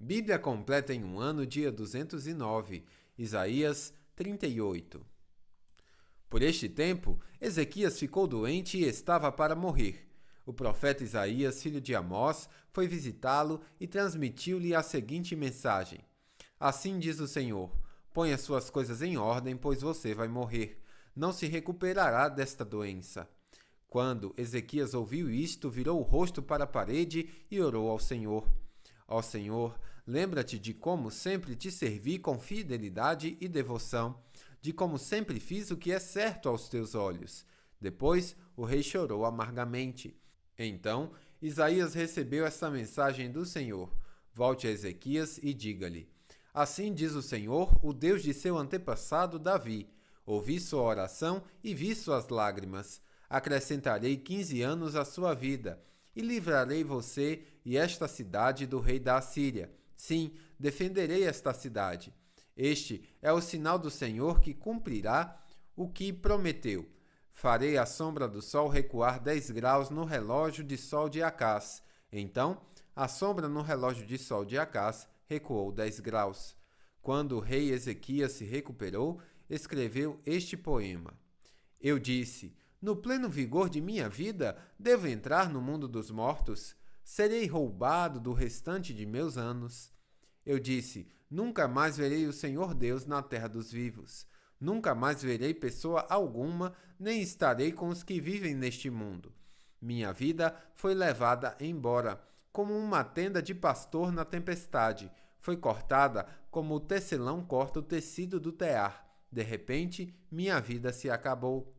Bíblia completa em um ano, dia 209, Isaías 38. Por este tempo, Ezequias ficou doente e estava para morrer. O profeta Isaías, filho de Amós, foi visitá-lo e transmitiu-lhe a seguinte mensagem: Assim diz o Senhor: Ponha suas coisas em ordem, pois você vai morrer. Não se recuperará desta doença. Quando Ezequias ouviu isto, virou o rosto para a parede e orou ao Senhor. Ó Senhor, lembra-te de como sempre te servi com fidelidade e devoção, de como sempre fiz o que é certo aos teus olhos. Depois o rei chorou amargamente. Então Isaías recebeu esta mensagem do Senhor: Volte a Ezequias e diga-lhe: Assim diz o Senhor, o Deus de seu antepassado Davi: Ouvi sua oração e vi suas lágrimas. Acrescentarei 15 anos à sua vida e livrarei você e esta cidade do rei da Assíria. Sim, defenderei esta cidade. Este é o sinal do Senhor que cumprirá o que prometeu. Farei a sombra do sol recuar 10 graus no relógio de sol de Acás. Então, a sombra no relógio de sol de Acás recuou 10 graus. Quando o rei Ezequias se recuperou, escreveu este poema. Eu disse: No pleno vigor de minha vida, devo entrar no mundo dos mortos? Serei roubado do restante de meus anos. Eu disse: Nunca mais verei o Senhor Deus na terra dos vivos. Nunca mais verei pessoa alguma, nem estarei com os que vivem neste mundo. Minha vida foi levada embora, como uma tenda de pastor na tempestade. Foi cortada como o tecelão corta o tecido do tear. De repente, minha vida se acabou.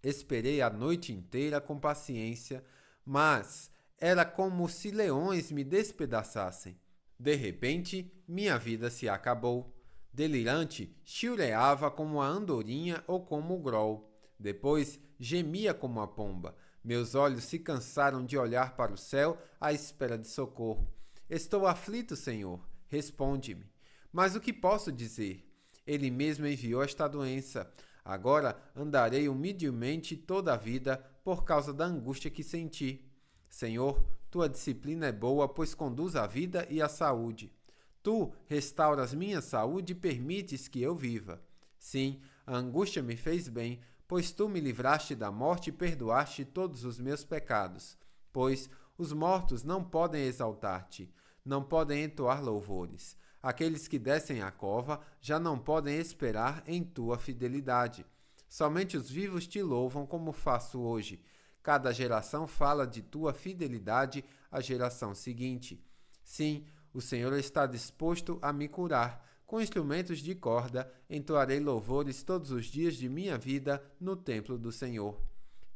Esperei a noite inteira com paciência, mas era como se leões me despedaçassem. De repente, minha vida se acabou. Delirante, chiureava como a andorinha ou como o grol. Depois, gemia como a pomba. Meus olhos se cansaram de olhar para o céu à espera de socorro. Estou aflito, Senhor. Responde-me. Mas o que posso dizer? Ele mesmo enviou esta doença. Agora andarei humildemente toda a vida por causa da angústia que senti. Senhor, tua disciplina é boa, pois conduz a vida e a saúde. Tu restauras minha saúde e permites que eu viva. Sim, a angústia me fez bem, pois tu me livraste da morte e perdoaste todos os meus pecados. Pois os mortos não podem exaltar-te, não podem entoar louvores. Aqueles que descem à cova já não podem esperar em tua fidelidade. Somente os vivos te louvam como faço hoje. Cada geração fala de tua fidelidade à geração seguinte. Sim, o Senhor está disposto a me curar. Com instrumentos de corda, entoarei louvores todos os dias de minha vida no templo do Senhor.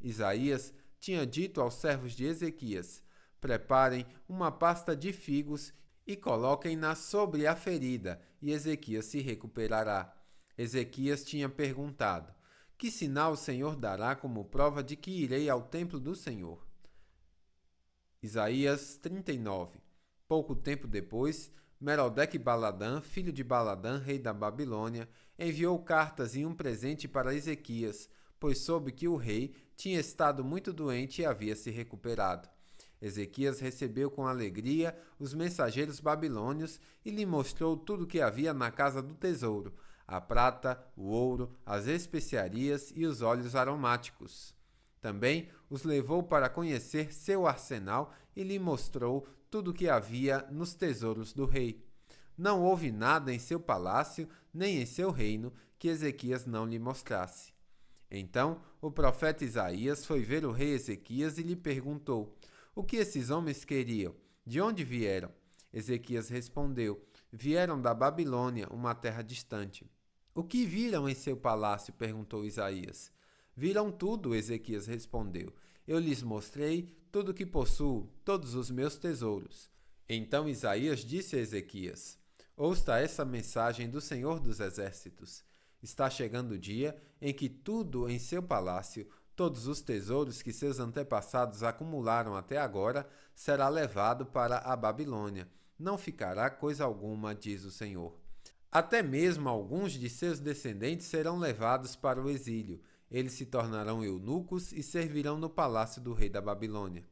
Isaías tinha dito aos servos de Ezequias: Preparem uma pasta de figos e coloquem-na sobre a ferida, e Ezequias se recuperará. Ezequias tinha perguntado: Que sinal o Senhor dará como prova de que irei ao templo do Senhor? Isaías 39. Pouco tempo depois, Merodec-Baladã, filho de Baladã, rei da Babilônia, enviou cartas e um presente para Ezequias, pois soube que o rei tinha estado muito doente e havia se recuperado. Ezequias recebeu com alegria os mensageiros babilônios e lhe mostrou tudo o que havia na casa do tesouro: a prata, o ouro, as especiarias e os óleos aromáticos. Também os levou para conhecer seu arsenal e lhe mostrou tudo o que havia nos tesouros do rei. Não houve nada em seu palácio, nem em seu reino, que Ezequias não lhe mostrasse. Então o profeta Isaías foi ver o rei Ezequias e lhe perguntou: O que esses homens queriam? De onde vieram? Ezequias respondeu: Vieram da Babilônia, uma terra distante. O que viram em seu palácio? Perguntou Isaías. Viram tudo, Ezequias respondeu. Eu lhes mostrei tudo o que possuo, todos os meus tesouros. Então Isaías disse a Ezequias: Ouça essa mensagem do Senhor dos Exércitos. Está chegando o dia em que tudo em seu palácio, todos os tesouros que seus antepassados acumularam até agora, será levado para a Babilônia. Não ficará coisa alguma, diz o Senhor. Até mesmo alguns de seus descendentes serão levados para o exílio. Eles se tornarão eunucos e servirão no palácio do rei da Babilônia.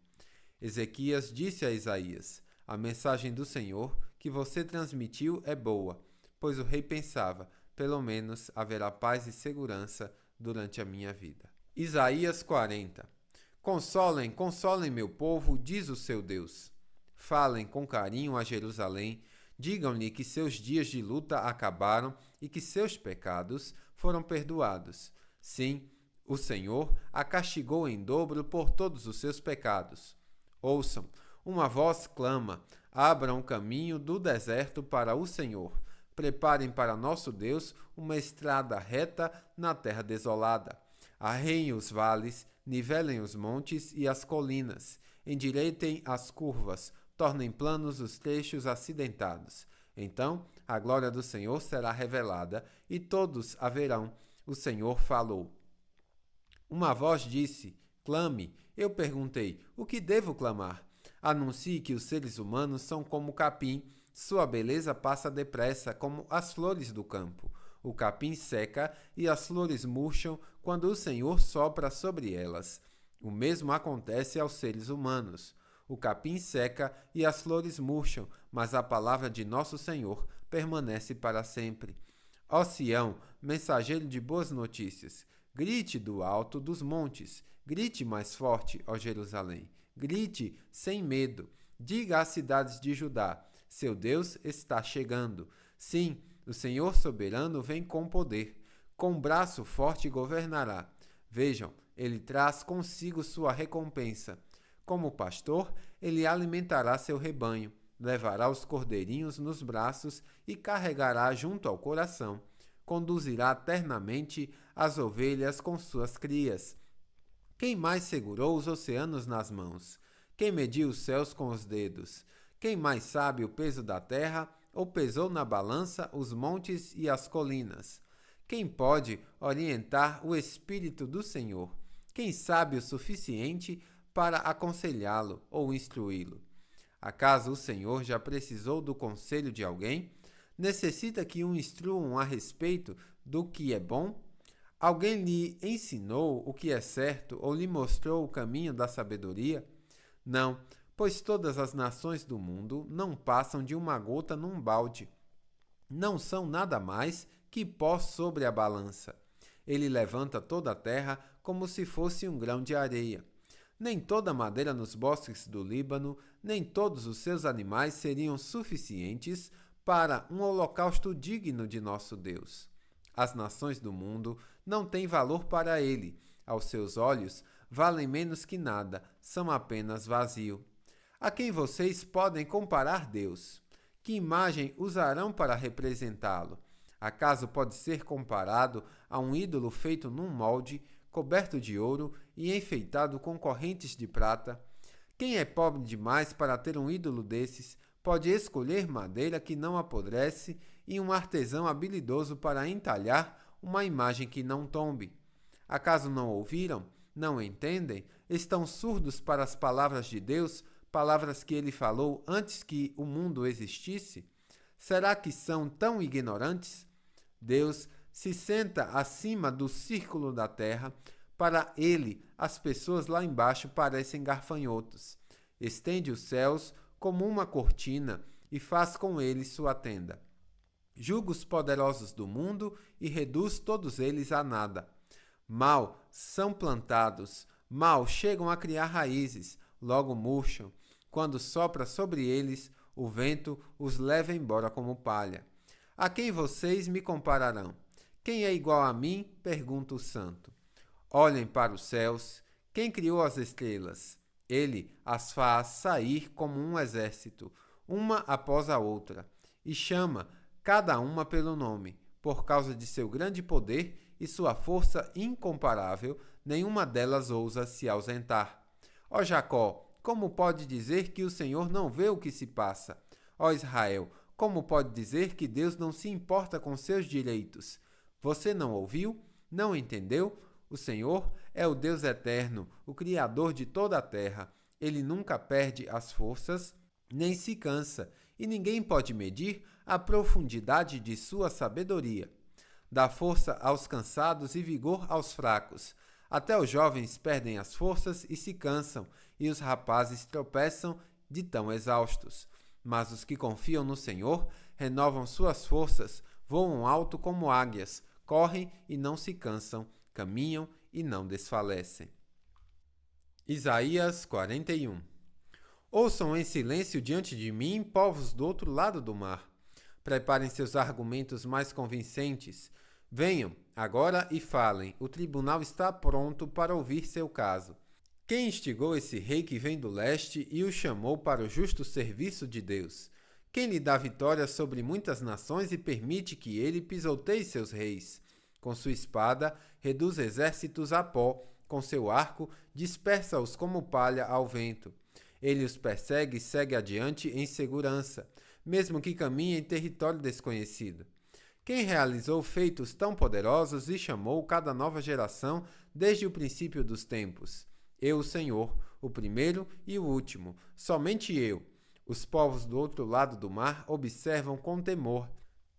Ezequias disse a Isaías: A mensagem do Senhor que você transmitiu é boa, pois o rei pensava, pelo menos haverá paz e segurança durante a minha vida. Isaías 40. Consolem, consolem meu povo, diz o seu Deus. Falem com carinho a Jerusalém, digam-lhe que seus dias de luta acabaram e que seus pecados foram perdoados. Sim, o Senhor a castigou em dobro por todos os seus pecados. Ouçam, uma voz clama, abram o caminho do deserto para o Senhor. Preparem para nosso Deus uma estrada reta na terra desolada. Arreiem os vales, nivelem os montes e as colinas, endireitem as curvas, tornem planos os trechos acidentados. Então a glória do Senhor será revelada e todos a verão. O Senhor falou. Uma voz disse, clame. Eu perguntei, o que devo clamar? Anuncie que os seres humanos são como o capim, sua beleza passa depressa como as flores do campo. O capim seca e as flores murcham quando o Senhor sopra sobre elas. O mesmo acontece aos seres humanos. O capim seca e as flores murcham, mas a palavra de nosso Senhor permanece para sempre. Ó Sião, mensageiro de boas notícias, grite do alto dos montes, grite mais forte, ó Jerusalém. Grite sem medo. Diga às cidades de Judá, seu Deus está chegando. Sim, o Senhor soberano vem com poder. Com braço forte governará. Vejam, ele traz consigo sua recompensa. Como pastor, ele alimentará seu rebanho, levará os cordeirinhos nos braços e carregará junto ao coração. Conduzirá ternamente as ovelhas com suas crias. Quem mais segurou os oceanos nas mãos? Quem mediu os céus com os dedos? Quem mais sabe o peso da terra ou pesou na balança os montes e as colinas? Quem pode orientar o Espírito do Senhor? Quem sabe o suficiente para aconselhá-lo ou instruí-lo? Acaso o Senhor já precisou do conselho de alguém? Necessita que o instruam a respeito do que é bom? Alguém lhe ensinou o que é certo ou lhe mostrou o caminho da sabedoria? Não, pois todas as nações do mundo não passam de uma gota num balde. Não são nada mais que pó sobre a balança. Ele levanta toda a terra como se fosse um grão de areia. Nem toda a madeira nos bosques do Líbano, nem todos os seus animais seriam suficientes para um holocausto digno de nosso Deus. As nações do mundo não têm valor para ele. Aos seus olhos, valem menos que nada, são apenas vazio. A quem vocês podem comparar Deus? Que imagem usarão para representá-lo? Acaso pode ser comparado a um ídolo feito num molde, coberto de ouro e enfeitado com correntes de prata? Quem é pobre demais para ter um ídolo desses, pode escolher madeira que não apodrece e um artesão habilidoso para entalhar uma imagem que não tombe. Acaso não ouviram? Não entendem? Estão surdos para as palavras de Deus, palavras que ele falou antes que o mundo existisse? Será que são tão ignorantes? Deus se senta acima do círculo da terra. Para ele, as pessoas lá embaixo parecem gafanhotos. Estende os céus como uma cortina e faz com eles sua tenda. Julga os poderosos do mundo e reduz todos eles a nada. Mal são plantados, mal chegam a criar raízes, logo murcham. Quando sopra sobre eles, o vento os leva embora como palha. A quem vocês me compararão? Quem é igual a mim? Pergunta o santo. Olhem para os céus. Quem criou as estrelas? Ele as faz sair como um exército, uma após a outra, e chama cada uma pelo nome. Por causa de seu grande poder e sua força incomparável, nenhuma delas ousa se ausentar. Ó Jacó, como pode dizer que o Senhor não vê o que se passa? Ó Israel, como pode dizer que Deus não se importa com seus direitos? Você não ouviu? Não entendeu? O Senhor é o Deus eterno, o Criador de toda a terra. Ele nunca perde as forças, nem se cansa, e ninguém pode medir a profundidade de sua sabedoria. Dá força aos cansados e vigor aos fracos. Até os jovens perdem as forças e se cansam, e os rapazes tropeçam de tão exaustos. Mas os que confiam no Senhor renovam suas forças, voam alto como águias, correm e não se cansam, caminham e não desfalecem. Isaías 41. Ouçam em silêncio diante de mim, povos do outro lado do mar. Preparem seus argumentos mais convincentes. Venham agora e falem. O tribunal está pronto para ouvir seu caso. Quem instigou esse rei que vem do leste e o chamou para o justo serviço de Deus? Quem lhe dá vitória sobre muitas nações e permite que ele pisoteie seus reis? Com sua espada, reduz exércitos a pó, com seu arco, dispersa-os como palha ao vento. Ele os persegue e segue adiante em segurança, mesmo que caminhe em território desconhecido. Quem realizou feitos tão poderosos e chamou cada nova geração desde o princípio dos tempos? Eu, o Senhor, o primeiro e o último, somente eu. Os povos do outro lado do mar observam com temor.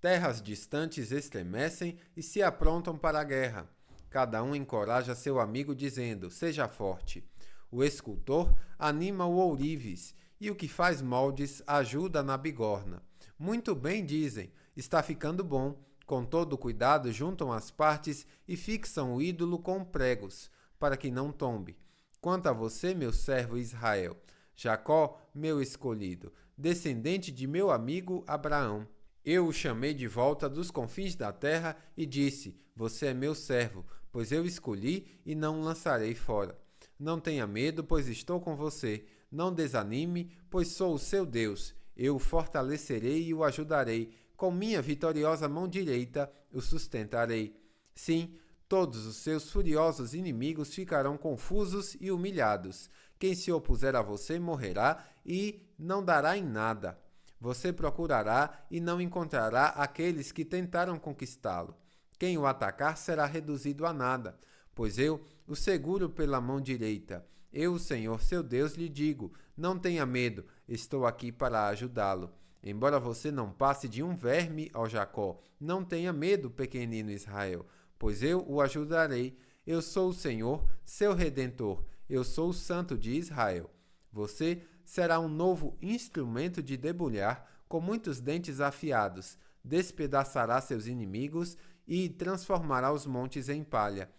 Terras distantes estremecem e se aprontam para a guerra. Cada um encoraja seu amigo dizendo, seja forte. O escultor anima o ourives e o que faz moldes ajuda na bigorna. Muito bem, dizem, está ficando bom. Com todo cuidado juntam as partes e fixam o ídolo com pregos, para que não tombe. Quanto a você, meu servo Israel, Jacó, meu escolhido, descendente de meu amigo Abraão, eu o chamei de volta dos confins da terra e disse, você é meu servo, pois eu escolhi e não o lançarei fora. Não tenha medo, pois estou com você. Não desanime, pois sou o seu Deus. Eu o fortalecerei e o ajudarei. Com minha vitoriosa mão direita o sustentarei. Sim, todos os seus furiosos inimigos ficarão confusos e humilhados. Quem se opuser a você morrerá e não dará em nada. Você procurará e não encontrará aqueles que tentaram conquistá-lo. Quem o atacar será reduzido a nada, pois eu o seguro pela mão direita. Eu, o Senhor, seu Deus, lhe digo, não tenha medo, estou aqui para ajudá-lo. Embora você não passe de um verme, ó Jacó, não tenha medo, pequenino Israel, pois eu o ajudarei. Eu sou o Senhor, seu Redentor, eu sou o Santo de Israel. Você será um novo instrumento de debulhar, com muitos dentes afiados, despedaçará seus inimigos e transformará os montes em palha.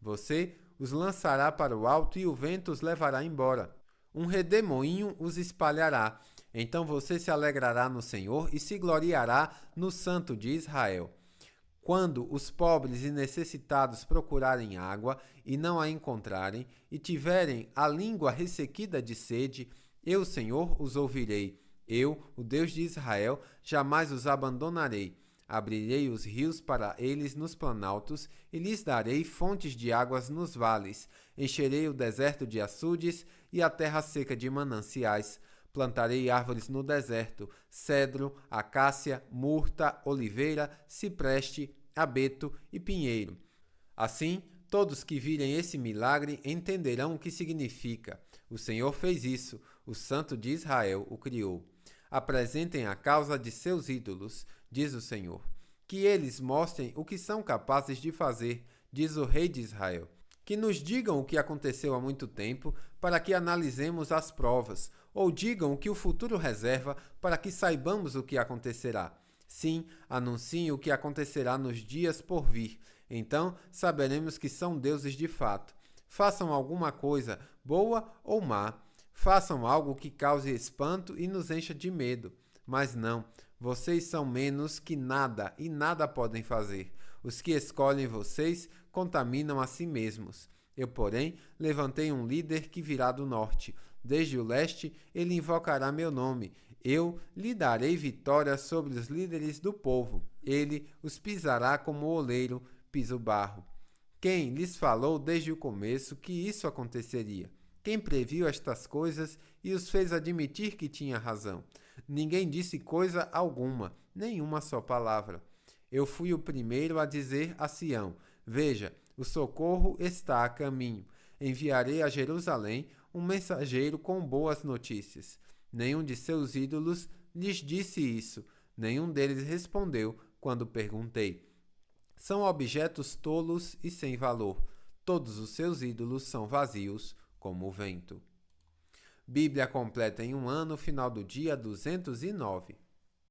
Você os lançará para o alto e o vento os levará embora. Um redemoinho os espalhará. Então você se alegrará no Senhor e se gloriará no Santo de Israel. Quando os pobres e necessitados procurarem água e não a encontrarem, e tiverem a língua ressequida de sede, eu, Senhor, os ouvirei. Eu, o Deus de Israel, jamais os abandonarei. Abrirei os rios para eles nos planaltos e lhes darei fontes de águas nos vales. Encherei o deserto de açudes e a terra seca de mananciais. Plantarei árvores no deserto, cedro, acácia, murta, oliveira, cipreste, abeto e pinheiro. Assim, todos que virem esse milagre entenderão o que significa. O Senhor fez isso, o Santo de Israel o criou. Apresentem a causa de seus ídolos, diz o Senhor. Que eles mostrem o que são capazes de fazer, diz o Rei de Israel. Que nos digam o que aconteceu há muito tempo, para que analisemos as provas, ou digam o que o futuro reserva, para que saibamos o que acontecerá. Sim, anunciem o que acontecerá nos dias por vir. Então saberemos que são deuses de fato. Façam alguma coisa, boa ou má. Façam algo que cause espanto e nos encha de medo. Mas não, vocês são menos que nada e nada podem fazer. Os que escolhem vocês contaminam a si mesmos. Eu, porém, levantei um líder que virá do norte. Desde o leste, ele invocará meu nome. Eu lhe darei vitória sobre os líderes do povo. Ele os pisará como o oleiro pisa o barro. Quem lhes falou desde o começo que isso aconteceria? Quem previu estas coisas e os fez admitir que tinha razão? Ninguém disse coisa alguma, nenhuma só palavra. Eu fui o primeiro a dizer a Sião: veja, o socorro está a caminho. Enviarei a Jerusalém um mensageiro com boas notícias. Nenhum de seus ídolos lhes disse isso. Nenhum deles respondeu quando perguntei. São objetos tolos e sem valor. Todos os seus ídolos são vazios como o vento. Bíblia completa em um ano, final do dia 209.